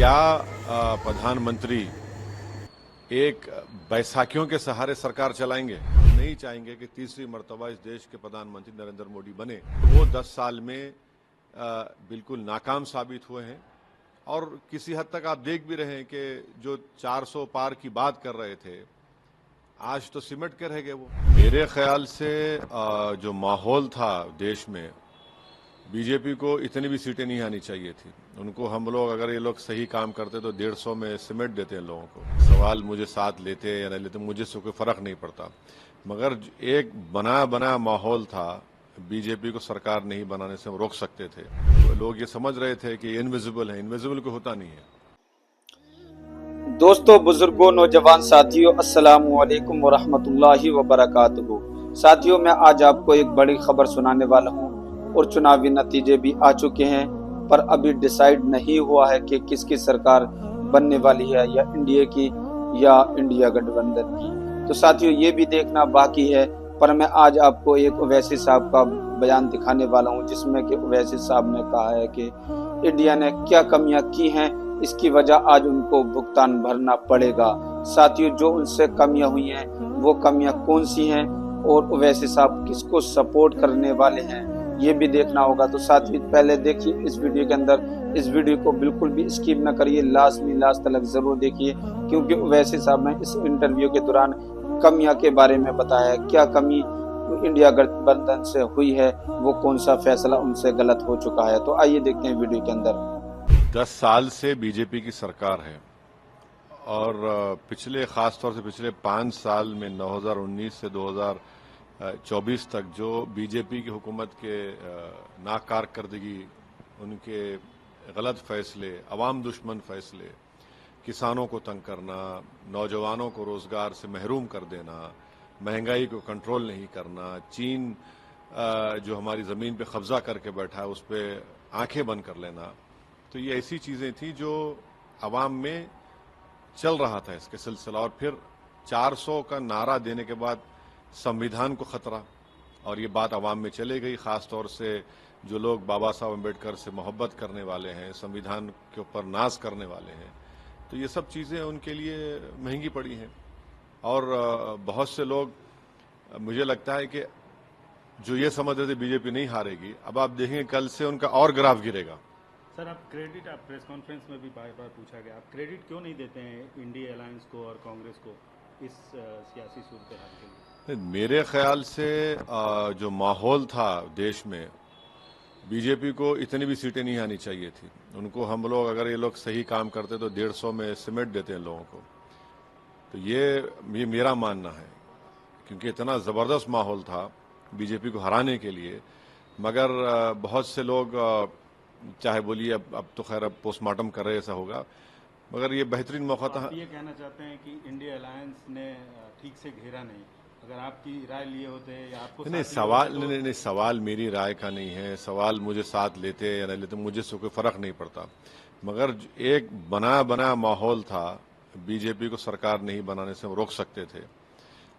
क्या प्रधानमंत्री एक बैसाखियों के सहारे सरकार चलाएंगे? हम नहीं चाहेंगे कि तीसरी मर्तबा इस देश के प्रधानमंत्री नरेंद्र मोदी बने। वो 10 साल में बिल्कुल नाकाम साबित हुए हैं और किसी हद तक आप देख भी रहे हैं कि जो 400 पार की बात कर रहे थे, आज तो सिमट के रह गए वो। मेरे ख्याल से जो माहौल था देश में, बीजेपी को इतनी भी सीटें नहीं आनी चाहिए थी। उनको हम लोग, अगर ये लोग सही काम करते तो 150 में सिमट देते हैं लोगों को। सवाल मुझे साथ लेते या नहीं लेते, मुझे से कोई फर्क नहीं पड़ता, मगर एक बना बना माहौल था। बीजेपी को सरकार नहीं बनाने से हम रोक सकते थे। तो लोग ये समझ रहे थे कि इनविजिबल है, इनविजिबल को होता नहीं है। दोस्तों, बुजुर्गों, नौजवान साथियों, अस्सलामु अलैकुम वरहमतुल्लाहि वबरकातुहू। साथियों, मैं आज आपको एक बड़ी खबर सुनाने वाला हूं और चुनावी नतीजे भी आ चुके हैं, पर अभी डिसाइड नहीं हुआ है कि किसकी सरकार बनने वाली है, या इंडिया की या इंडिया गठबंधन की। तो साथियों, ये भी देखना बाकी है, पर मैं आज आपको एक ओवैसी साहब का बयान दिखाने वाला हूं, जिसमें कि ओवैसी साहब ने कहा है कि इंडिया ने क्या कमियां की हैं, इसकी वजह आज उनको भुगतान भरना पड़ेगा। साथियों, जो उनसे कमियां हुई हैं वो कमियां कौन सी हैं और ओवैसी साहब किसको सपोर्ट करने वाले हैं, ये भी देखना होगा। तो साथियों, पहले देखिए इस वीडियो के अंदर, इस वीडियो को बिल्कुल भी स्किप ना करिए, लास्ट तक जरूर देखिए, क्योंकि ओवैसी साहब ने इस इंटरव्यू के दौरान कमियां के बारे में बताया। क्या कमी इंडिया गठबंधन से हुई है, वो कौन सा फैसला उनसे गलत हो चुका है। तो आइए देखते हैं वीडियो के अंदर। 10 साल से बीजेपी की सरकार है और पिछले, खासतौर से पिछले 5 साल में 2019 से 2024 तक जो बीजेपी की हुकूमत के नाकारकर्दगी, उनके गलत फैसले, अवाम दुश्मन फैसले, किसानों को तंग करना, नौजवानों को रोजगार से महरूम कर देना, महंगाई को कंट्रोल नहीं करना, चीन जो हमारी ज़मीन पे कब्जा करके बैठा है उस पर आंखें बंद कर लेना, तो ये ऐसी चीज़ें थी जो अवाम में चल रहा था इसके सिलसिला। और फिर 400 का नारा देने के बाद संविधान को खतरा, और ये बात अवाम में चले गई। ख़ास तौर से जो लोग बाबा साहब अम्बेडकर से मोहब्बत करने वाले हैं, संविधान के ऊपर नाज करने वाले हैं, तो ये सब चीज़ें उनके लिए महंगी पड़ी हैं। और बहुत से लोग, मुझे लगता है कि जो ये समझ रहे थे बीजेपी नहीं हारेगी, अब आप देखेंगे कल से उनका और ग्राफ गिरेगा। सर, आप प्रेस कॉन्फ्रेंस में भी बार बार पूछा गया, आप क्रेडिट क्यों नहीं देते हैं इंडिया अलायंस को और कांग्रेस को इस सियासी सूरत हाल के लिए? मेरे ख्याल से जो माहौल था देश में, बीजेपी को इतनी भी सीटें नहीं आनी चाहिए थी। उनको हम लोग, अगर ये लोग सही काम करते तो 150 में सिमट देते हैं लोगों को। तो ये मेरा मानना है, क्योंकि इतना ज़बरदस्त माहौल था बीजेपी को हराने के लिए। मगर बहुत से लोग, चाहे बोलिए अब तो खैर अब पोस्टमार्टम कर रहे, ऐसा होगा, मगर ये बेहतरीन मौका था। आप ये कहना चाहते हैं कि इंडिया अलायंस ने ठीक से घेरा नहीं? अगर आपकी राय लिए होते या आपको नहीं, सवाल मेरी राय का नहीं है। सवाल मुझे साथ लेते या नहीं लेते, मुझे से कोई फर्क नहीं पड़ता, मगर एक बना बना माहौल था। बीजेपी को सरकार नहीं बनाने से हम रोक सकते थे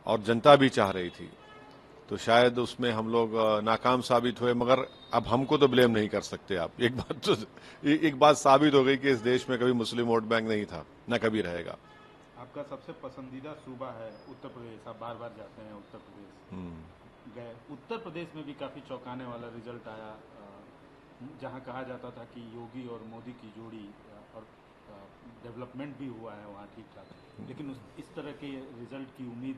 और जनता भी चाह रही थी, तो शायद उसमें हम लोग नाकाम साबित हुए। मगर अब हमको तो ब्लेम नहीं कर सकते आप। एक बात साबित हो गई कि इस देश में कभी मुस्लिम वोट बैंक नहीं था, ना कभी रहेगा। आपका सबसे पसंदीदा सूबा है उत्तर प्रदेश, आप बार बार जाते हैं उत्तर प्रदेश गए। उत्तर प्रदेश में भी काफ़ी चौंकाने वाला रिजल्ट आया, जहां कहा जाता था कि योगी और मोदी की जोड़ी, और डेवलपमेंट भी हुआ है वहाँ ठीक ठाक, लेकिन इस तरह के रिजल्ट की उम्मीद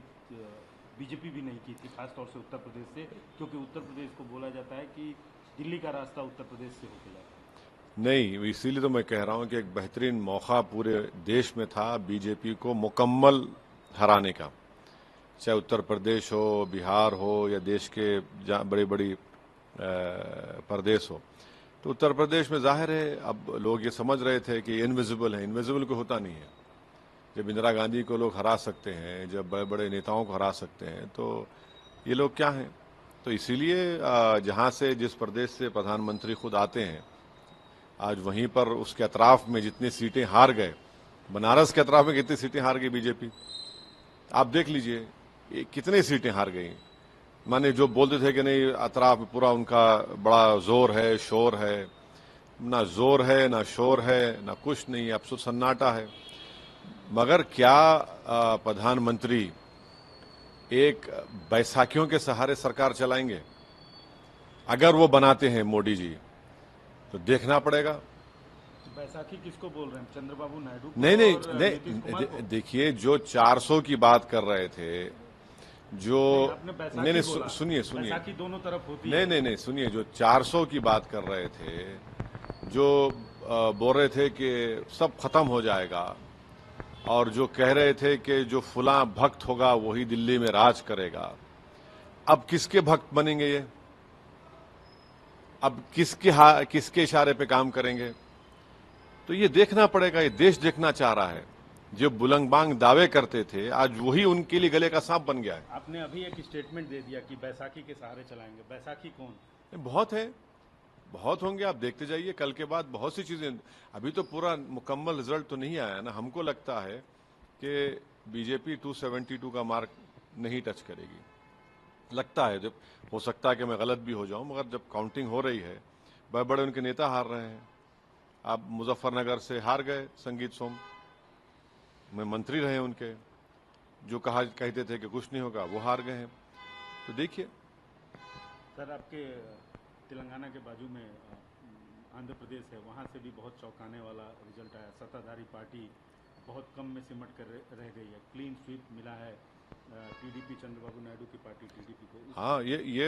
बीजेपी भी नहीं की थी, खासतौर से उत्तर प्रदेश से, क्योंकि उत्तर प्रदेश को बोला जाता है कि दिल्ली का रास्ता उत्तर प्रदेश से होके जाता है। नहीं, इसीलिए तो मैं कह रहा हूं कि एक बेहतरीन मौका पूरे देश में था बीजेपी को मुकम्मल हराने का, चाहे उत्तर प्रदेश हो, बिहार हो, या देश के बड़ी बड़ी प्रदेश हो। तो उत्तर प्रदेश में जाहिर है अब लोग ये समझ रहे थे कि इनविजिबल है, इनविजिबल को होता नहीं है। जब इंदिरा गांधी को लोग हरा सकते हैं, जब बड़े बड़े नेताओं को हरा सकते हैं, तो ये लोग क्या हैं। तो इसीलिए जहां से, जिस प्रदेश से प्रधानमंत्री खुद आते हैं, आज वहीं पर उसके अतराफ में जितनी सीटें हार गए, बनारस के अतराफ में कितनी सीटें हार गई बीजेपी, आप देख लीजिए कितनी सीटें हार गई। माने जो बोलते थे कि नहीं अतराफ में पूरा उनका बड़ा जोर है, शोर है, ना जोर है, ना शोर है, ना कुछ नहीं, अब तो सन्नाटा है। मगर क्या प्रधानमंत्री एक बैसाखियों के सहारे सरकार चलाएंगे? अगर वो बनाते हैं मोदी जी तो देखना पड़ेगा। बैसाखी किसको बोल रहे हैं, चंद्रबाबू नायडू को नहीं नहीं और नीतीश कुमार को? देखिए, जो 400 की बात कर रहे थे, जो नहीं, आपने नहीं बैसाखी नहीं बोला। सुनिए सुनिए, बैसाखी दोनों तरफ होती नहीं है। नहीं नहीं सुनिए, जो 400 की बात कर रहे थे, जो बोल रहे थे कि सब खत्म हो जाएगा, और जो कह रहे थे कि जो फुला भक्त होगा वही दिल्ली में राज करेगा, अब किसके भक्त बनेंगे ये? अब किसके इशारे पे काम करेंगे? तो ये देखना पड़ेगा। ये देश देखना चाह रहा है। जो बुलंगबांग दावे करते थे, आज वही उनके लिए गले का सांप बन गया है। आपने अभी एक स्टेटमेंट दे दिया कि बैसाखी के सहारे चलाएंगे। बैसाखी कौन? बहुत है, बहुत होंगे, आप देखते जाइए। कल के बाद बहुत सी चीजें, अभी तो पूरा मुकम्मल रिजल्ट तो नहीं आया ना। हमको लगता है कि बीजेपी 272 का मार्क नहीं टच करेगी, लगता है। जब हो सकता है कि मैं गलत भी हो जाऊं, मगर जब काउंटिंग हो रही है, बड़े बड़े उनके नेता हार रहे हैं। आप मुजफ्फरनगर से हार गए संगीत सोम में, मंत्री रहे उनके, जो कहते थे कि कुछ नहीं होगा, वो हार गए हैं। तो देखिए सर, आपके तेलंगाना के बाजू में आंध्र प्रदेश है, वहाँ से भी बहुत चौंकाने वाला रिजल्ट आया। सत्ताधारी पार्टी बहुत कम में सिमट कर रह गई है। क्लीन स्वीप मिला है टीडीपी, चंद्रबाबू नायडू की पार्टी टीडीपी को। हाँ, ये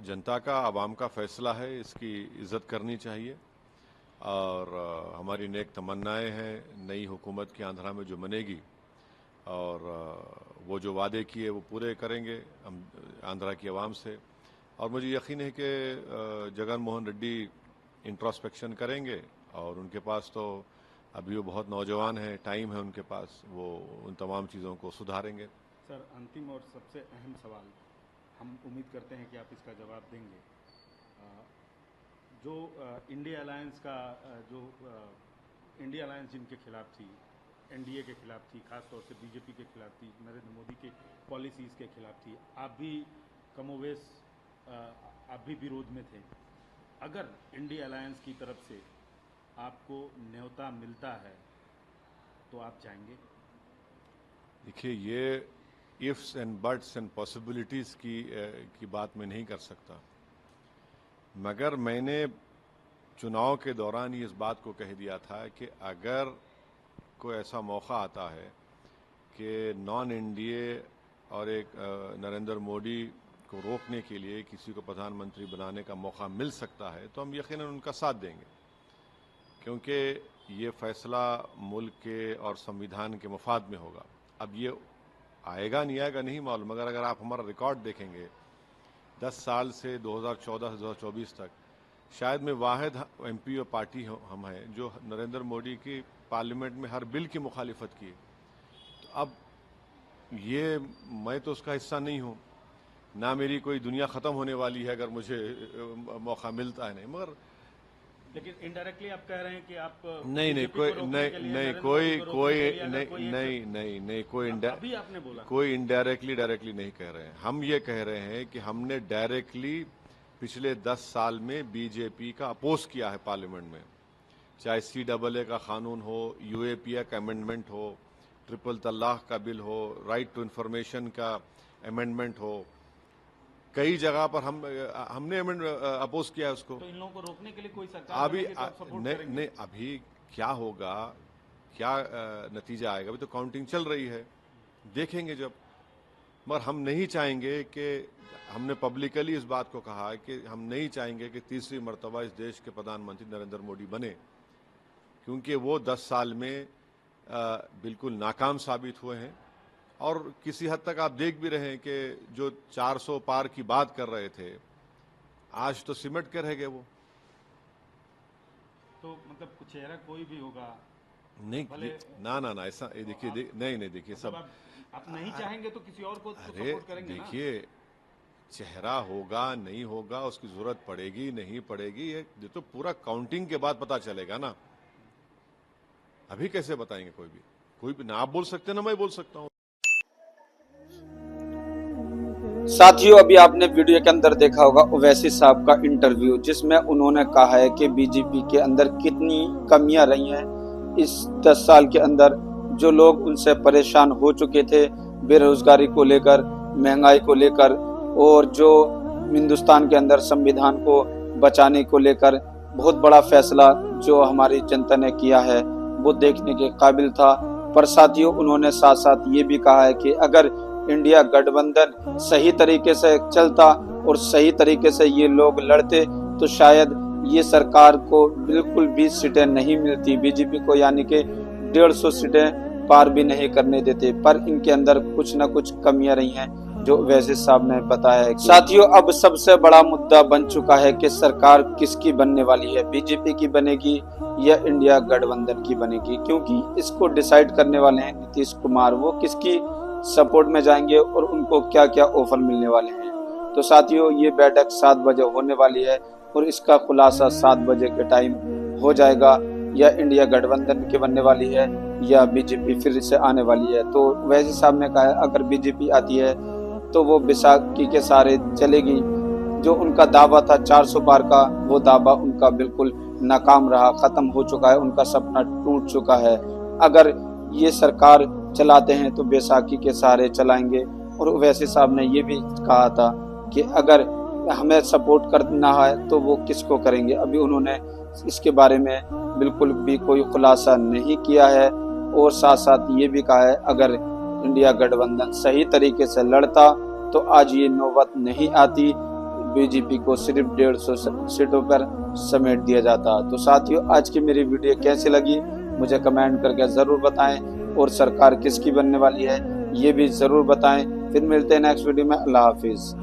जनता का, आवाम का फैसला है, इसकी इज्जत करनी चाहिए। और हमारी नेक तमन्नाएं हैं नई हुकूमत की आंध्रा में जो बनेगी, और वो जो वादे किए वो पूरे करेंगे हम आंध्रा की आवाम से। और मुझे यकीन है कि जगन मोहन रेड्डी इंट्रोस्पेक्शन करेंगे, और उनके पास तो अभी वो बहुत नौजवान हैं, टाइम है उनके पास, वो उन तमाम चीज़ों को सुधारेंगे। सर, अंतिम और सबसे अहम सवाल, हम उम्मीद करते हैं कि आप इसका जवाब देंगे। जो इंडिया अलायंस का इंडिया अलायंस जिनके खिलाफ थी, एनडीए के खिलाफ थी, खासतौर से बीजेपी के खिलाफ थी, नरेंद्र मोदी के पॉलिसीज़ के खिलाफ थी, आप भी कमोवेश आप भी विरोध में थे। अगर इंडिया अलायंस की तरफ से आपको न्योता मिलता है तो आप जाएंगे? देखिए, ये ifs and buts and possibilities की बात मैं नहीं कर सकता, मगर मैंने चुनाव के दौरान ही इस बात को कह दिया था कि अगर कोई ऐसा मौका आता है कि नॉन एनडीए और एक नरेंद्र मोदी को रोकने के लिए किसी को प्रधानमंत्री बनाने का मौका मिल सकता है, तो हम यकीनन उनका साथ देंगे, क्योंकि ये फैसला मुल्क के और संविधान के मफाद में होगा। अब ये आएगा नहीं आएगा नहीं मालूम, मगर अगर आप हमारा रिकॉर्ड देखेंगे 10 साल से 2014 से 2024 तक, शायद मैं वाहिद एमपी और पार्टी हम हैं जो नरेंद्र मोदी की पार्लियामेंट में हर बिल की मुखालिफत की। तो अब ये मैं तो उसका हिस्सा नहीं हूँ, ना मेरी कोई दुनिया ख़त्म होने वाली है अगर मुझे मौका मिलता है, नहीं। मगर लेकिन इनडायरेक्टली आप कह रहे हैं कि आप नहीं नहीं कोई कोई इनडायरेक्टली डायरेक्टली नहीं कह रहे हैं। हम ये कह रहे हैं कि हमने डायरेक्टली पिछले 10 साल में बीजेपी का अपोज किया है पार्लियामेंट में, चाहे CAA का कानून हो, यूएपीए का अमेंडमेंट हो, ट्रिपल तलाक का बिल हो, राइट टू इंफॉर्मेशन का अमेंडमेंट हो, कई जगह पर हमने अपोज किया है उसको। तो इन लोगों को रोकने के लिए कोई सरकार अभी तो आप सपोर्ट करेंगे? नहीं, अभी क्या होगा, क्या नतीजा आएगा, अभी तो काउंटिंग चल रही है, देखेंगे जब। मगर हम नहीं चाहेंगे कि, हमने पब्लिकली इस बात को कहा है कि हम नहीं चाहेंगे कि तीसरी मर्तबा इस देश के प्रधानमंत्री नरेंद्र मोदी बने, क्योंकि वो 10 साल में बिल्कुल नाकाम साबित हुए हैं। और किसी हद तक आप देख भी रहे हैं कि जो 400 पार की बात कर रहे थे, आज तो सिमट के रह गए वो। तो मतलब चेहरा कोई भी होगा नहीं, ना ऐसा देखिए, नहीं देखिए, मतलब सब आप नहीं चाहेंगे तो किसी और को अरे सपोर्ट करेंगे ना? देखिए, चेहरा होगा नहीं होगा, उसकी जरूरत पड़ेगी नहीं पड़ेगी, ये तो पूरा काउंटिंग के बाद पता चलेगा ना। अभी कैसे बताएंगे? कोई भी ना आप बोल सकते ना मैं बोल सकता हूँ। साथियों, अभी आपने वीडियो के अंदर देखा होगा ओवैसी साहब का इंटरव्यू, जिसमें उन्होंने कहा है कि बीजेपी के अंदर कितनी कमियां रही हैं इस 10 साल के अंदर। जो लोग उनसे परेशान हो चुके थे बेरोजगारी को लेकर, महंगाई को लेकर, और जो हिंदुस्तान के अंदर संविधान को बचाने को लेकर बहुत बड़ा फैसला जो हमारी जनता ने किया है, वो देखने के काबिल था। पर साथियों, उन्होंने साथ साथ ये भी कहा है कि अगर इंडिया गठबंधन सही तरीके से चलता और सही तरीके से ये लोग लड़ते तो शायद ये सरकार को बिल्कुल भी सीटें नहीं मिलती बीजेपी को, यानी कि 150 सीटें पार भी नहीं करने देते। पर इनके अंदर कुछ न कुछ कमियां रही हैं जो ओवैसी साहब ने बताया है। साथियों, अब सबसे बड़ा मुद्दा बन चुका है कि सरकार किसकी बनने वाली है, बीजेपी की बनेगी या इंडिया गठबंधन की बनेगी, क्योंकि इसको डिसाइड करने वाले हैं नीतीश कुमार। वो किसकी सपोर्ट में जाएंगे और उनको क्या क्या ऑफर मिलने वाले हैं। तो साथियों, ये बैठक 7 बजे होने वाली है और इसका खुलासा 7 बजे के टाइम हो जाएगा। या इंडिया गठबंधन की बनने वाली है या बीजेपी फिर से आने वाली है। तो वैसे साहब ने कहा है अगर बीजेपी आती है तो वो बैसाखी के सहारे चलेगी। जो उनका दावा था 400 पार का, वो दावा उनका बिल्कुल नाकाम रहा, खत्म हो चुका है, उनका सपना टूट चुका है। अगर ये सरकार चलाते हैं तो बैसाखी के सहारे चलाएंगे। और वैसे साहब ने ये भी कहा था कि अगर हमें सपोर्ट करना है तो वो किसको करेंगे। अभी उन्होंने इसके बारे में बिल्कुल भी कोई खुलासा नहीं किया है। और साथ साथ ये भी कहा है अगर इंडिया गठबंधन सही तरीके से लड़ता तो आज ये नौबत नहीं आती, बीजेपी को सिर्फ 150 सीटों पर समेट दिया जाता। तो साथियों, आज की मेरी वीडियो कैसी लगी मुझे कमेंट करके जरूर बताएं, और सरकार किसकी बनने वाली है ये भी जरूर बताएं। फिर मिलते हैं नेक्स्ट वीडियो में। अल्लाह हाफिज।